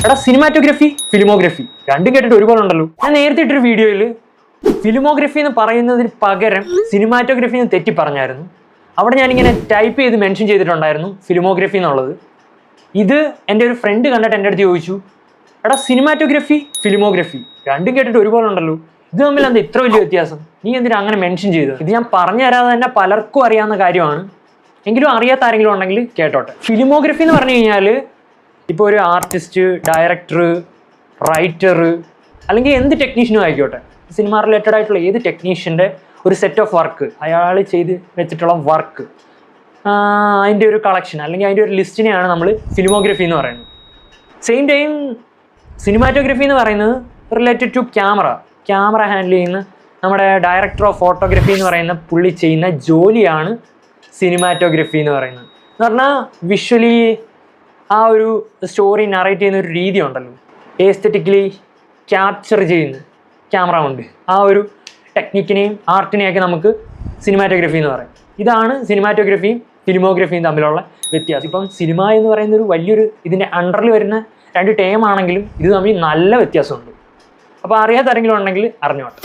എടാ cinematography filmography രണ്ടും കേട്ടിട്ട് ഒരുപോലെ ഉണ്ടല്ലോ. ഞാൻ നേരത്തെ ഇട്ടൊരു വീഡിയോയിൽ ഫിലിമോഗ്രഫി എന്ന് പറയുന്നതിന് പകരം സിനിമാറ്റോഗ്രഫി എന്ന് തെറ്റി പറഞ്ഞായിരുന്നു. അവിടെ ഞാനിങ്ങനെ ടൈപ്പ് ചെയ്ത് മെൻഷൻ ചെയ്തിട്ടുണ്ടായിരുന്നു ഫിലിമോഗ്രഫി എന്നുള്ളത്. ഇത് എൻ്റെ ഒരു ഫ്രണ്ട് കണ്ടിട്ട് എൻ്റെ അടുത്ത് ചോദിച്ചു, എടാ സിനിമാറ്റോഗ്രഫി ഫിലിമോഗ്രഫി രണ്ടും കേട്ടിട്ട് ഒരുപോലെ ഉണ്ടല്ലോ, ഇത് തമ്മിൽ എന്താ ഇത്ര വലിയ വ്യത്യാസം, നീ എന്തിനാ അങ്ങനെ മെൻഷൻ ചെയ്തത്? ഇത് ഞാൻ പറഞ്ഞു തരാതെ തന്നെ പലർക്കും അറിയാവുന്ന കാര്യമാണ്, എങ്കിലും അറിയാത്ത ആരെങ്കിലും ഉണ്ടെങ്കിൽ കേട്ടോട്ടെ. ഫിലിമോഗ്രഫി എന്ന് പറഞ്ഞു കഴിഞ്ഞാൽ ഇപ്പോൾ ഒരു ആർട്ടിസ്റ്റ്, ഡയറക്ടർ, റൈറ്റർ അല്ലെങ്കിൽ എന്ത് ടെക്നീഷ്യനും ആയിക്കോട്ടെ, സിനിമ റിലേറ്റഡ് ആയിട്ടുള്ള ഏത് ടെക്നീഷ്യൻ്റെ ഒരു സെറ്റ് ഓഫ് വർക്ക്, അയാൾ ചെയ്ത് വെച്ചിട്ടുള്ള വർക്ക്, അതിൻ്റെ ഒരു കളക്ഷൻ അല്ലെങ്കിൽ അതിൻ്റെ ഒരു ലിസ്റ്റിനെയാണ് നമ്മൾ ഫിലിമോഗ്രഫി എന്ന് പറയുന്നത്. സെയിം ടൈം സിനിമാറ്റോഗ്രഫി എന്ന് പറയുന്നത് റിലേറ്റഡ് ടു ക്യാമറ ഹാൻഡിൽ ചെയ്യുന്ന നമ്മുടെ ഡയറക്ടർ ഓഫ് ഫോട്ടോഗ്രഫി എന്ന് പറയുന്ന പുള്ളി ചെയ്യുന്ന ജോലിയാണ് സിനിമാറ്റോഗ്രഫി എന്ന് പറയുന്നത്. എന്ന് പറഞ്ഞാൽ വിഷ്വലി ആ ഒരു സ്റ്റോറി നറേറ്റ് ചെയ്യുന്ന ഒരു രീതി ഉണ്ടല്ലോ, എസ്തെറ്റിക്കലി ക്യാപ്ചർ ചെയ്യുന്ന ക്യാമറ കൊണ്ട് ആ ഒരു ടെക്നിക്കിനെയും ആർട്ടിനെയൊക്കെ നമുക്ക് സിനിമാറ്റോഗ്രഫി എന്ന് പറയും. ഇതാണ് സിനിമാറ്റോഗ്രഫിയും ഫിലിമോഗ്രഫിയും തമ്മിലുള്ള വ്യത്യാസം. ഇപ്പം സിനിമ എന്ന് പറയുന്ന ഒരു വലിയൊരു ഇതിൻ്റെ അണ്ടറിൽ വരുന്ന രണ്ട് ടേം ആണെങ്കിലും ഇത് തമ്മിൽ നല്ല വ്യത്യാസമുണ്ട്. അപ്പോൾ അറിയാത്ത ആരെങ്കിലും ഉണ്ടെങ്കിൽ അറിഞ്ഞോട്ടെ.